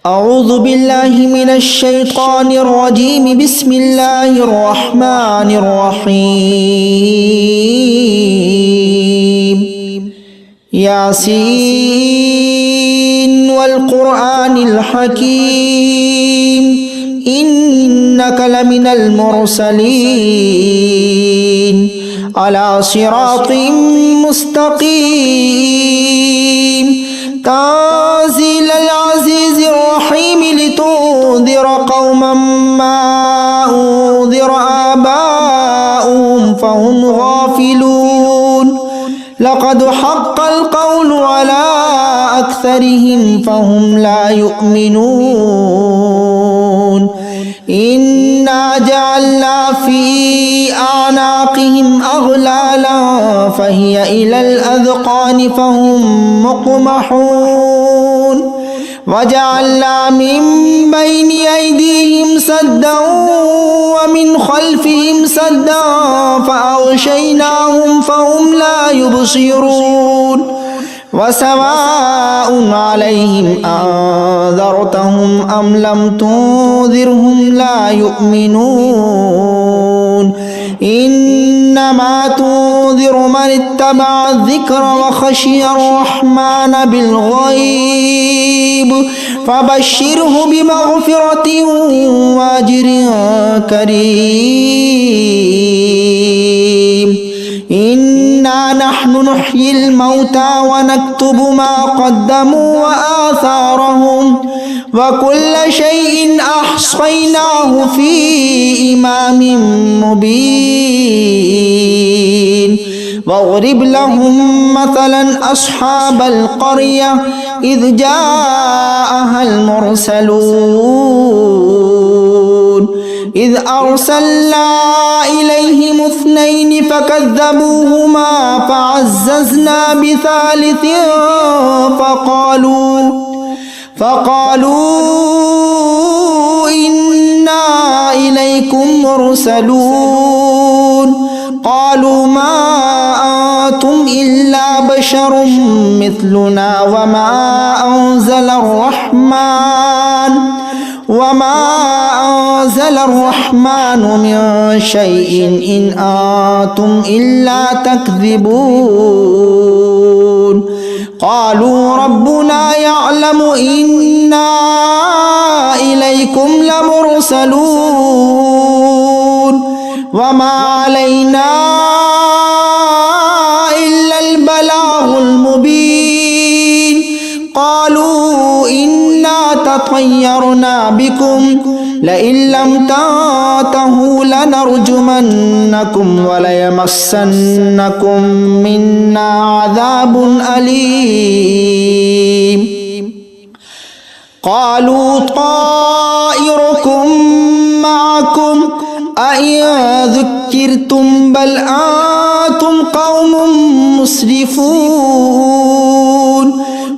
أعوذ بالله من الشيطان الرجيم بسم الله الرحمن الرحيم ياسين والقرآن الحكيم إنك لمن المرسلين على صراط مستقيم تنزيل العزيز الرحيم لتنذر قوما ما أنذر آباؤهم فهم غافلون لقد حق القول على أكثرهم فهم لا يؤمنون إنا جعلنا في أعناقهم أغلالا فهي إلى الأذقان فهم مقمحون وجعلنا من بين أيديهم سدا ومن خلفهم سدا فأغشيناهم فهم لا يبصرون وسواء عليهم أنذرتهم أم لم تنذرهم لا يؤمنون إنما تنذر من اتبع الذكر وخشي الرحمن بالغيب فبشره بمغفرة وأجر كريم إنا نحن نحيي الموتى ونكتب ما قدموا وآثارهم وكل شيء أحصيناه في إمام مبين واضرب لهم مثلا أصحاب القرية إذ جاءها المرسلون إذ أرسلنا إليهم اثنين فكذبوهما فعززنا بثالث فقالوا إنا إليكم مرسلون قالوا ما أنتم إلا بشر مثلنا وما أنزل الرحمن من شيء إن أنتم إلا تكذبون قالوا ربنا يعلم إنا إليكم لمرسلون وما علينا إلا البلاغ المبين قالوا إنا تطيرنا بكم لئن لم تنتهوا لنرجمنكم وليمسنكم منا عذاب أليم قالوا طائركم معكم أئن ذكرتم بل أنتم قوم مسرفون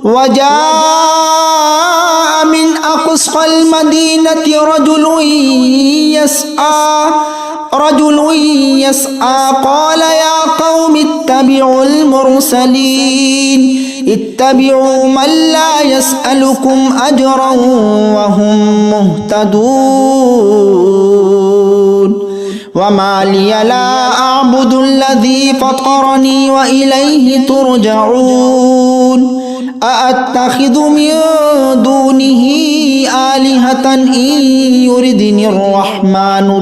وجاء من أقصى المدينة رجل يسعى قال يا قوم اتبعوا المرسلين اتبعوا من لا يسألكم أجرا وهم مهتدون وما لي لا أعبد الذي فطرني وإليه ترجعون أأتخذ من دونه آلهة إن يردني الرحمن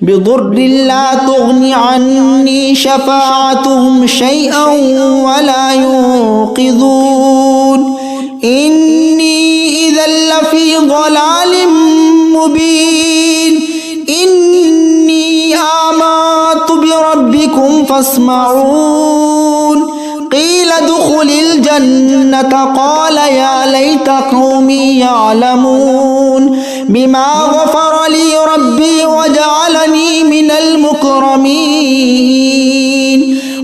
بضر لا تغني عني شفاعتهم شيئا ولا ينقذون إني إذا لفي ضلال مبين إني آمنت بربكم فاسمعون قيل ادخل الجنة قال يا ليت قومي يعلمون بما غفر لي ربي وجعلني من المكرمين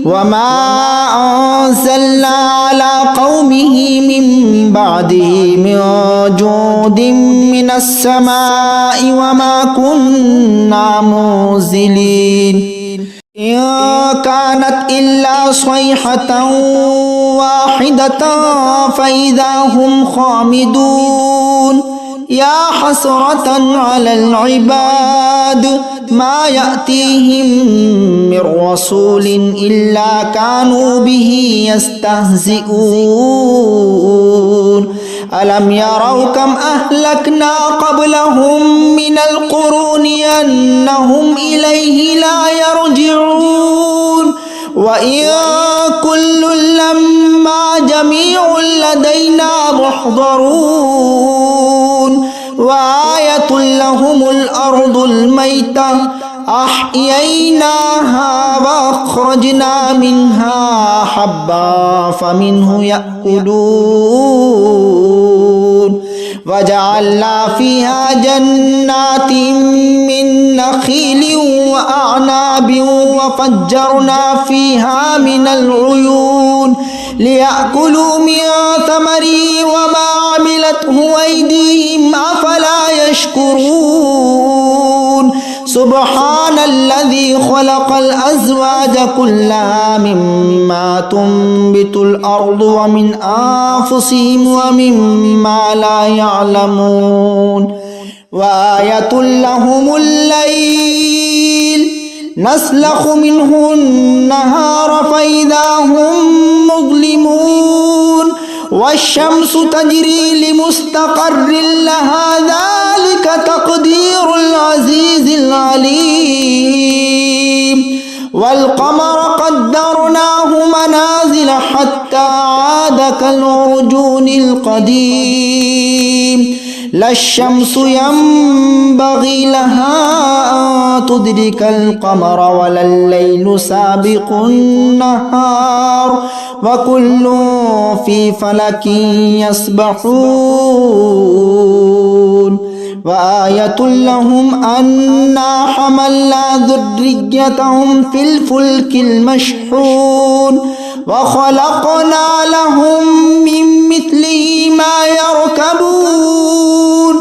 وما أنزلنا على قومه من بعده من جود من السماء وما كنا منزلين إن كانت إلا صيحة واحدة فإذا هم خامدون يا حسرة على العباد ما يأتيهم من رسول إلا كانوا به يستهزئون ألم يروا كم أهلكنا قبلهم من القرون أنهم إليه لا يرجعون وإن كل لما جميع لدينا محضرون وآية لهم الأرض الميتة أحييناها وأخرجنا منها حبا فمنه يأكلون وجعلنا فيها جنات من نخيل وأعناب وفجرنا فيها من العيون ليأكلوا من ثمره وما عملته أيديهم أفلا يشكرون سبحان الذي خلق الأزواج كلها مما تنبت الأرض ومن أنفسهم ومما لا يعلمون وآية لهم الليل نسلخ منه النهار فإذا هم مظلمون والشمس تجري لمستقر لها ذلك تقدير العزيز العليم والقمر قدرناه منازل حتى عاد كالعرجون القديم لا الشمس ينبغي لها أن تدرك القمر ولا الليل سابق النهار وكل في فلك يسبحون وآية لهم أنا حملنا ذريتهم في الفلك المشحون وخلقنا لهم من مثله ما يركبون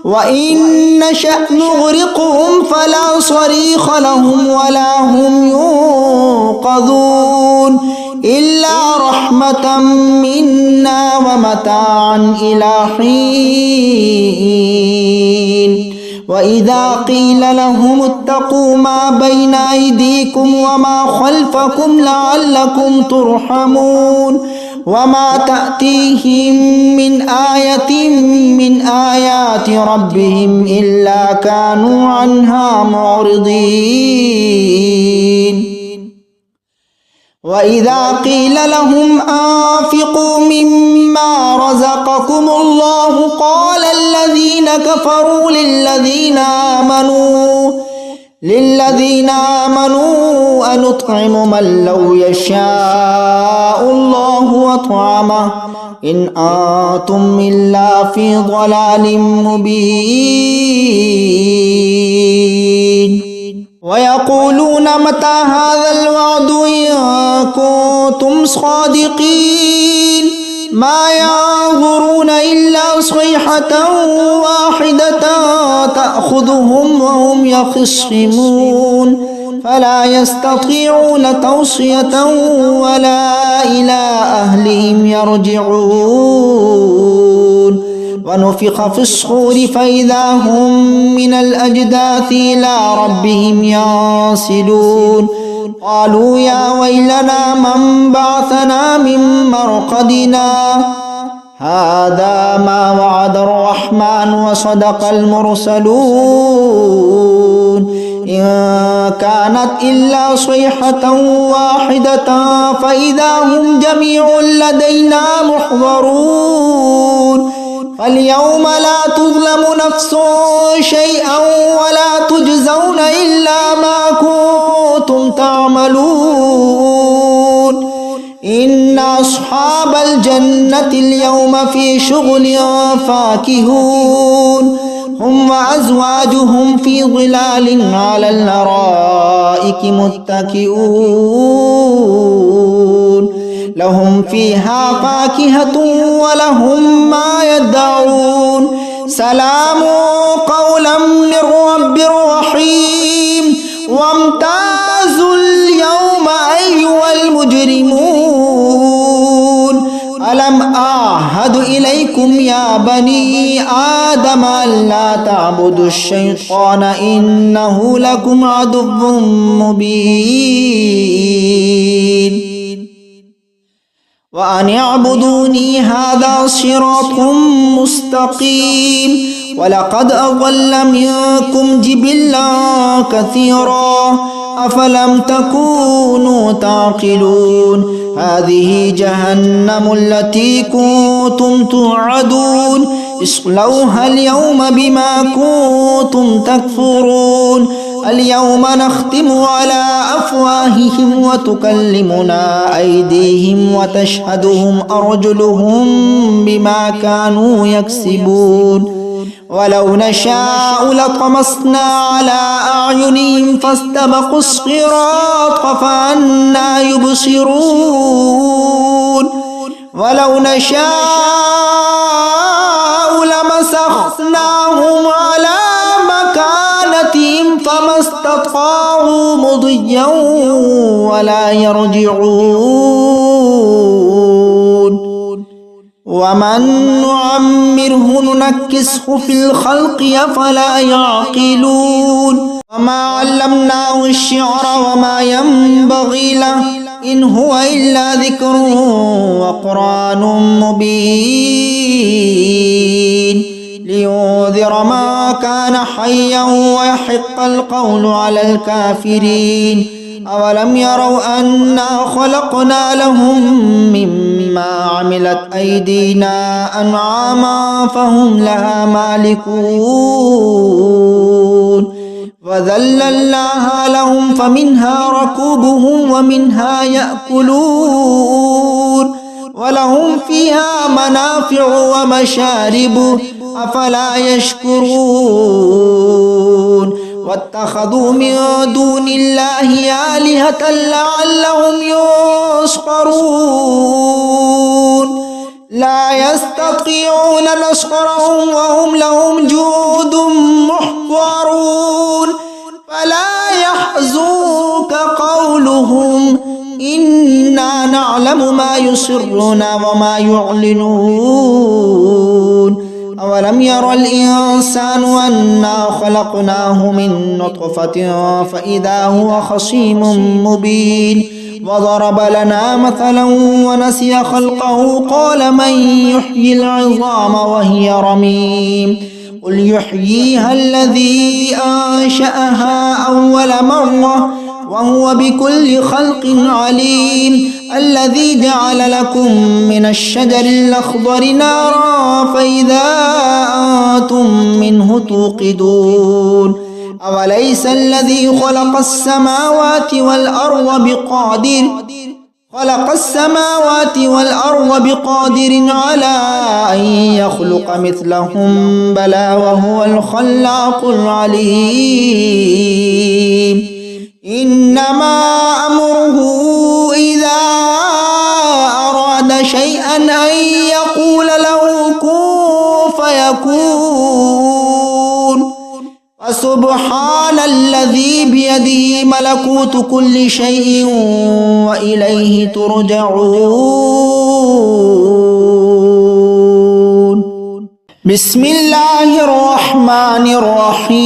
وإن نشأ نغرقهم فلا صريخ لهم ولا هم ينقذون إلا رحمة منا ومتاعا إلى حين وإذا قيل لهم اتقوا ما بين أيديكم وما خلفكم لعلكم ترحمون وما تأتيهم من آية من آيات ربهم إلا كانوا عنها معرضين وإذا قيل لهم أنفقوا مما رزقكم الله قال الذين كفروا للذين آمنوا أنطعم من لو يشاء الله أطعمه إن أنتم إلا في ضلال مبين ويقولون متى هذا الوعد إن كنتم صادقين ما ينظرون إلا صيحة واحدة تأخذهم وهم يخصمون فلا يستطيعون توصية ولا إلى أهلهم يرجعون ونفخ في الصور فإذا هم من الأجداث إلى ربهم ينسلون قالوا يا ويلنا من بعثنا من مرقدنا هذا ما وعد الرحمن وصدق المرسلون إن كانت إلا صيحة واحدة فإذا هم جميع لدينا محضرون فاليوم لا تظلم نفس شيئا ولا تجزون إلا ما كنتم تعملون إن أصحاب الجنة اليوم في شغل فاكهون هم وأزواجهم في ظلال على الأرائك متكئون لهم فيها فاكهة ولهم ما يدعون سلام قولا من رب رحيم وامتازوا المجرمون ألم أعهد إليكم يا بني آدم ألا تعبدوا الشيطان إنه لكم عدو مبين وأن اعبدوني هذا صراط مستقيم ولقد أضل منكم جبلا كثيرا أفلم تكونوا تعقلون هذه جهنم التي كنتم توعدون اصلوها اليوم بما كنتم تكفرون اليوم نختم على أفواههم وتكلمنا أيديهم وتشهدهم أرجلهم بما كانوا يكسبون ولو نشاء لطمسنا على أعينهم فاستبقوا الصراط فأنى يبصرون ولو نشاء لمسخناهم على مكانتهم فما استطاعوا مضيا ولا يرجعون ومن نعمره ننكسه في الخلق أفلا يعقلون وما علمناه الشعر وما ينبغي له إن هو إلا ذكر وقرآن مبين لينذر ما كان حيا ويحق القول على الكافرين أولم يروا أنا خلقنا لهم مما عملت أيدينا أنعاما فهم لها مالكون وذللناها لهم فمنها ركوبهم ومنها يأكلون ولهم فيها منافع ومشارب أفلا يشكرون واتخذوا من دون الله آلهة لعلهم ينصرون لا يستطيعون نصرهم وهم لهم جند محضرون فلا يحزنك قولهم إنا نعلم ما يسرون وما يعلنون أولم ير الإنسان أنا خلقناه من نطفة فإذا هو خصيم مبين وضرب لنا مثلا ونسي خلقه قال من يحيي العظام وهي رميم قل يحييها الذي أنشأها أول مرة وهو بكل خلق عليم الذي جعل لكم من الشجر الأخضر نارا فإذا أنتم منه توقدون أوليس الذي خلق السماوات والأرض بقادر على أن يخلق مثلهم بلى وهو الخلاق العليم إنما أمره إذا أراد شيئا أن يقول له كن فيكون فسبحان الذي بيده ملكوت كل شيء وإليه ترجعون بسم الله الرحمن الرحيم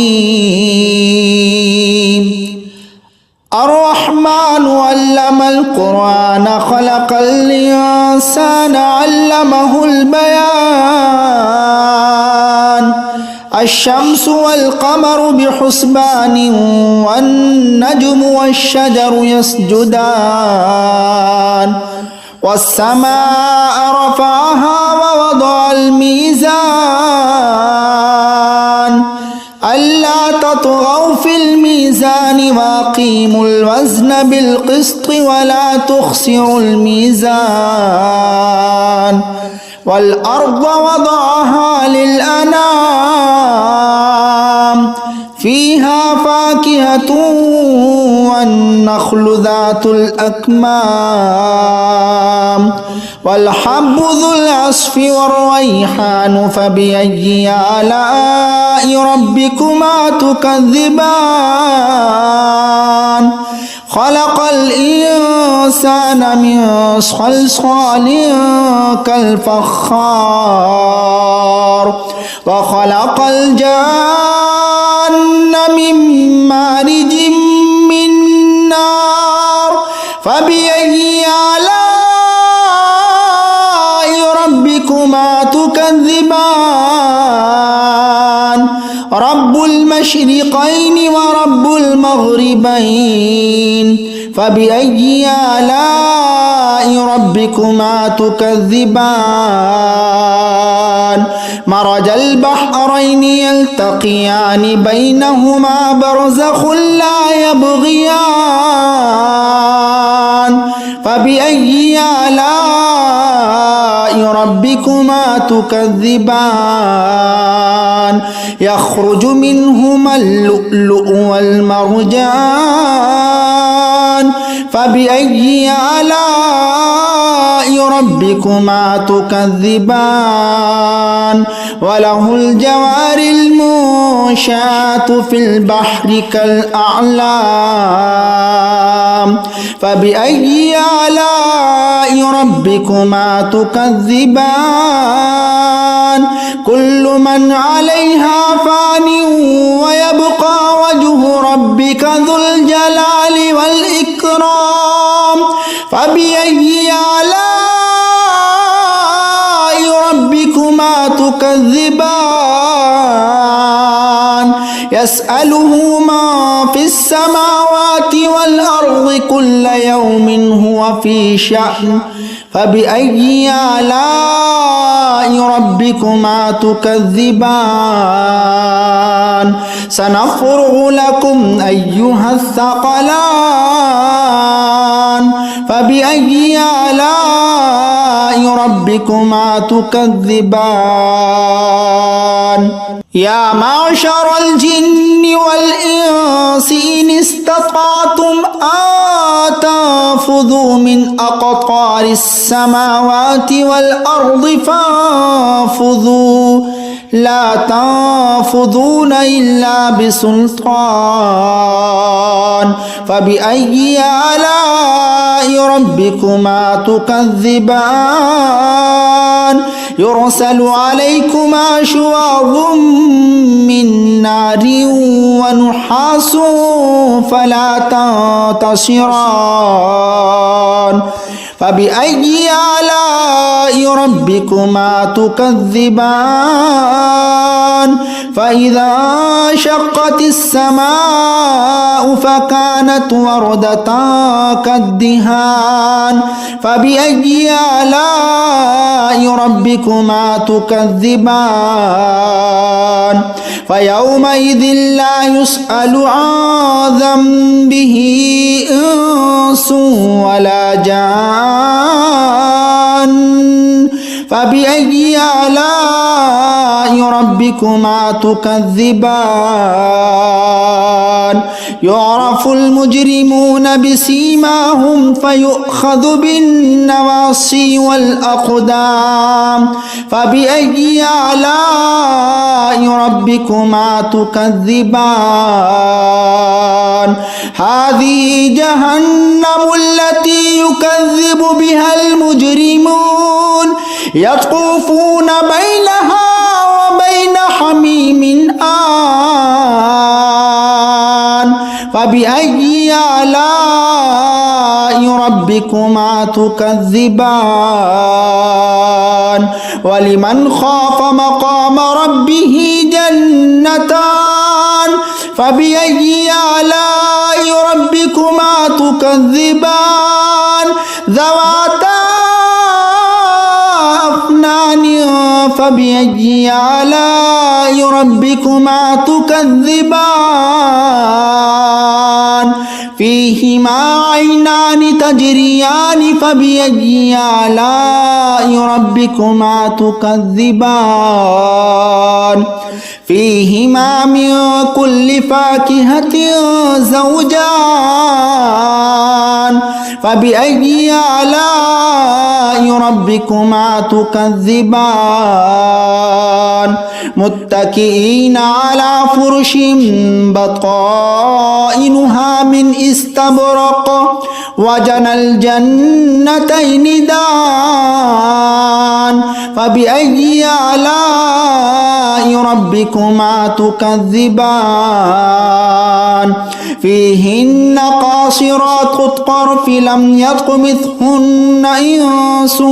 الرحمن علم القرآن خلق الإنسان علمه البيان الشمس والقمر بحسبان والنجم والشجر يسجدان والسماء رفعها ووضع الميزان ألا تطغوا في الميزان وأقيموا الوزن بالقسط ولا تخسروا الميزان والأرض وضعها للأنام فيها فاكهة والنخل ذات الأكمام والحب ذو العصف والريحان فبأي آلاء ربكما تكذبان خلق الإنسان من صلصال كالفخار وخلق الجن من مارج من نار فبأي آلاء ربكما تكذبان رب المشرقين ورب المغربين فبأي آلاء ربكما تكذبان مرج البحرين يلتقيان بينهما برزخ لا يبغيان فبأي آلاء ربكما تكذبان يخرج منهما اللؤلؤ والمرجان فبأي آلاء ربكما تكذبان وله الجوار المنشآت في البحر كالأعلام فبأي آلاء ربكما تكذبان كل من عليها فان ويبقى وجه ربك ذو الجلال والإكرام فبأي آلاء ربكما تكذبان يسأله ما في السماوات والأرض كل يوم هو في شأن فبأي آلاء ربكما تكذبان سنفرغ لكم أيها الثقلان فبأي آلاء ربكما تكذبان يا معشر الجن والإنس إن استطعتم أن تنفذوا من أقطار السماوات والأرض فانفذوا لا تنفذون إلا بسلطان فبأي آلاء ربكما تكذبان يرسل عليكما شواظ من نار ونحاس فلا تنتصران فبأي آلاء ربكما تكذبان فإذا انشقت السماء فكانت وردة كالدهان فبأي آلاء ربكما تكذبان فيومئذ لا يسأل عن ذنبه إنس ولا جان فبأي آلاء ربكما تكذبان يعرف المجرمون بسيماهم فيؤخذ بالنواصي والأقدام فبأي آلاء ربكما تكذبان هذه جهنم التي يكذب بها المجرمون يطوفون بينها وبين حميم آن فبأي آلاء ربكما تكذبان ولمن خاف مقام ربه جنتان فبأي آلاء ربكما تكذبان ذواتا أفنان فبأي آلاء ربكما تكذبان فيهما عينان تجريان فبأي آلاء ربكما تكذبان فيهما من كل فاكهة زوجان فبأي آلاء ربكما تكذبان متكئين على فرش بطائنها من استبرق وجنى الجنتين دان فبأي آلاء ربكما تكذبان فيهن قاصرات الطرف لم يطمثهن إنس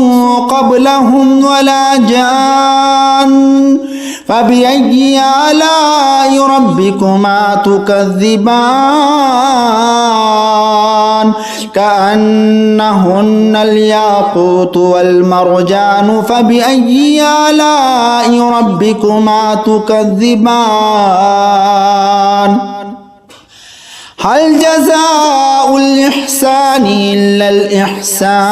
قبلهم ولا جان فبأي آلاء ربكما تكذبان كأنهن الياقوت والمرجان فبأي آلاء ربكما تكذبان هل جزاء الإحسان إلا الإحسان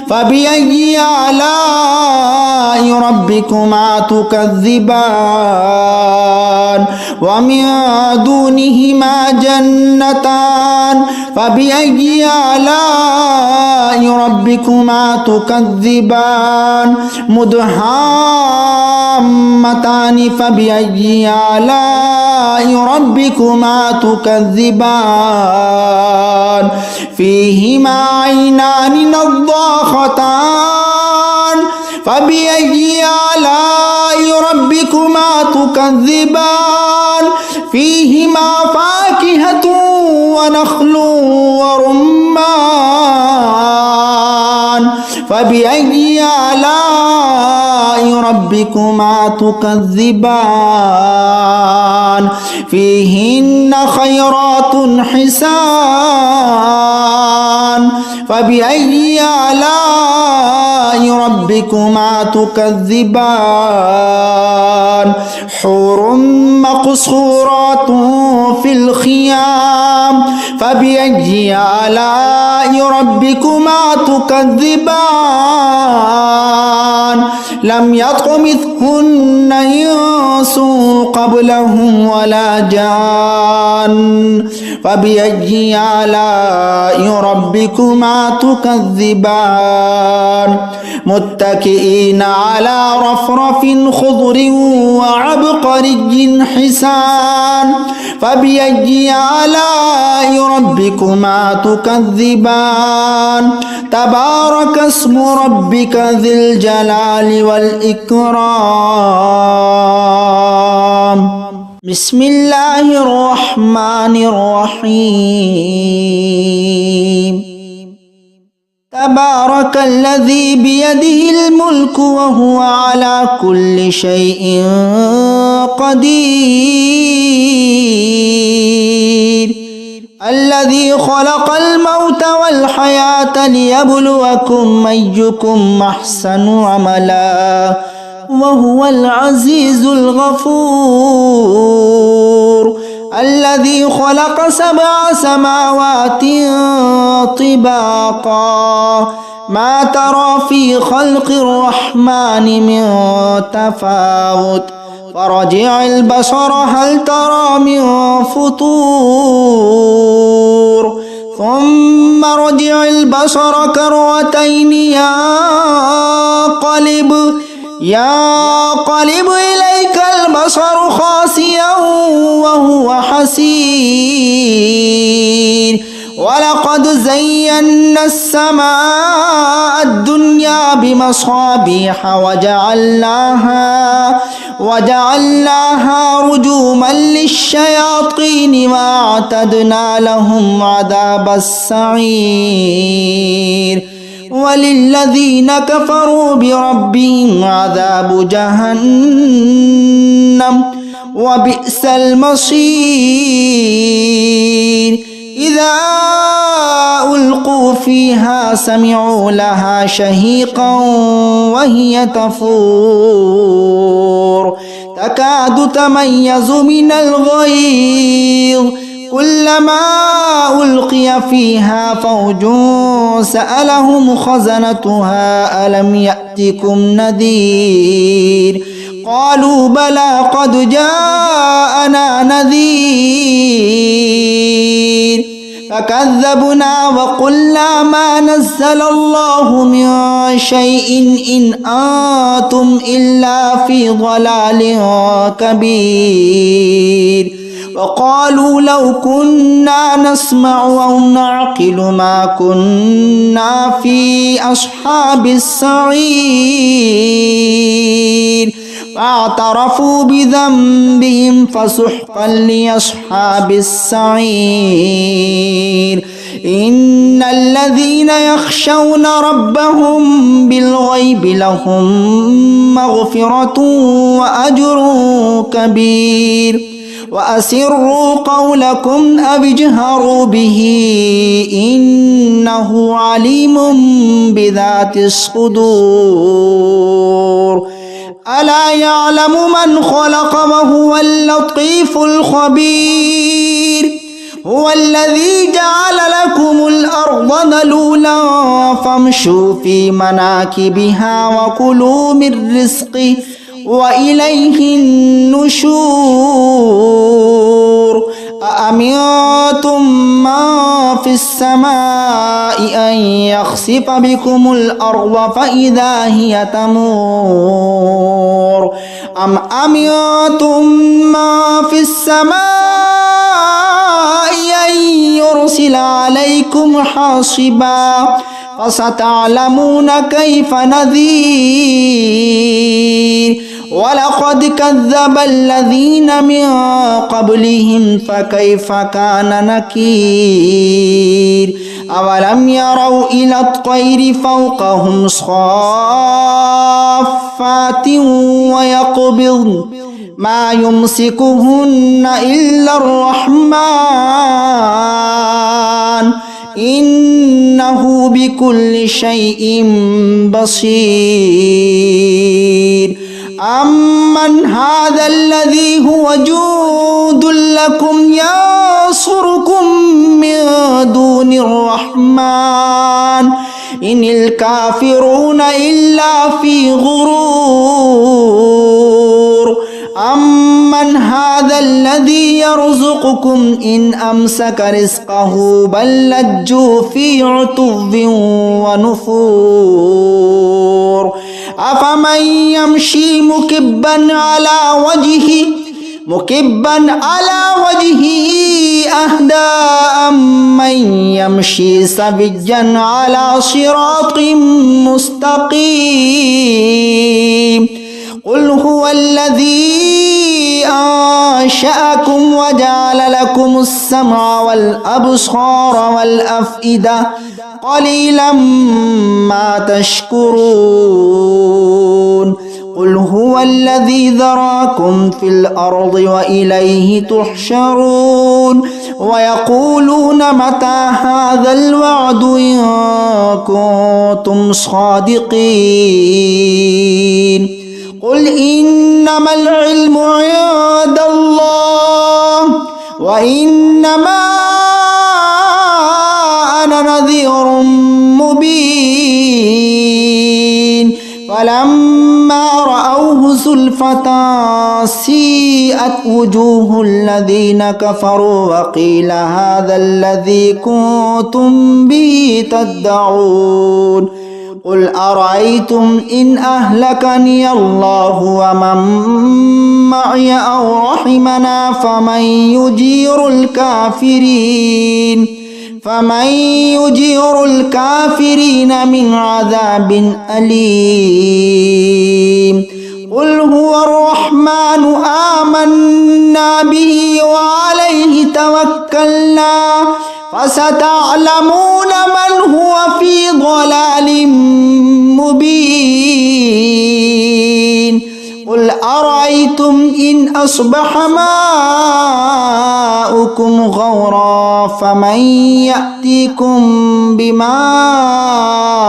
فبأي آلاء ربكما تكذبان ومن دونهما جنتان فبأي آلاء ربكما تكذبان مدهامتان فبأي آلاء ربكما تكذبان فيهما عينان نضاختان فبأي آلاء ربكما تكذبان فيهما فاكهة ونخل ورمان فبأي آلاء ربكما تكذبان فيهن خيرات حسان فبأي آلاء ربكما تكذبان حور مقصورات في الخيام فبأي آلاء ربكما تكذبان لم يطمثهن إنس قبلهم ولا جان فبأي آلاء ربكما تكذبان متكئين على رفرف خضر وعبقري حسان فبأي آلاء ربكما تكذبان تبارك اسم ربك ذي الجلال والإكرام بسم الله الرحمن الرحيم تبارك الذي بيده الملك وهو على كل شيء قدير الذي خلق الموت والحياة ليبلوكم أيكم أحسن عملا وهو العزيز الغفور الذي خلق 7 سماوات طباقا ما ترى في خلق الرحمن من تفاوت فرجع البصر هل ترى من فطور ثم رجع البصر كرتين ينقلب إليك البصر خاسئا وهو حسير ولقد زينا السماء الدنيا بمصابيح وجعلناها رجوما للشياطين وأعتدنا لهم عذاب السعير وللذين كفروا بربهم عذاب جهنم وبئس المصير إذا ألقوا فيها سمعوا لها شهيقا وهي تفور تكاد تميز من الغيظ كلما ألقي فيها فوج سألهم خزنتها ألم يأتكم نذير قالوا بلى قد جاءنا نذير فكذبنا وقلنا ما نزل الله من شيء إن أنتم إلا في ضلال كبير وقالوا لو كنا نسمع أو نعقل ما كنا في أصحاب السعير فاعترفوا بذنبهم فسحقا لأصحاب السعير إن الذين يخشون ربهم بالغيب لهم مغفرة وأجر كبير وأسروا قولكم أو اجهروا به إنه عليم بذات الصدور ألا يعلم من خلق وهو اللطيف الخبير هو الذي جعل لكم الأرض ذلولا فامشوا في مناكبها وكلوا من رزقه وإليه النشور أأمنتم من في السماء أن يخسف بكم الأرض فإذا هي تمور أم أمنتم من في السماء أن يرسل عليكم حاصبا فستعلمون كيف نذير ولقد كذب الذين من قبلهم فكيف كان نكير أولم يروا إلى الطير فوقهم صافات ويقبضن ما يمسكهن إلا الرحمن إنه بكل شيء بصير أمن هذا الذي هو جند لكم ينصركم من دون الرحمن إن الكافرون إلا في غرور أمن هذا الذي يرزقكم إن أمسك رزقه بل لجوا في عتو ونفور أفمن يمشي مكبا على وجهه أهدى أمن يمشي سويا على صراط مستقيم قل هو الذي أنشأكم وجعل لكم السمع والأبصار والأفئدة قليلا ما تشكرون قل هو الذي ذراكم في الأرض وإليه تحشرون ويقولون متى هذا الوعد إن كنتم صادقين قل إنما العلم عند الله وإنما أنا نذير مبين فلما رأوه زلفة سيئت وجوه الذين كفروا وقيل هذا الذي كنتم به تدعون قل أرأيتم إن أهلكني الله ومن معي أو رحمنا فمن يجير الكافرين من عذاب أليم قل هو الرحمن آمنا به وعليه توكلنا فستعلمون من هو في ضلال مبين قل أرأيتم إن أصبح ماؤكم غورا فمن يأتيكم بماء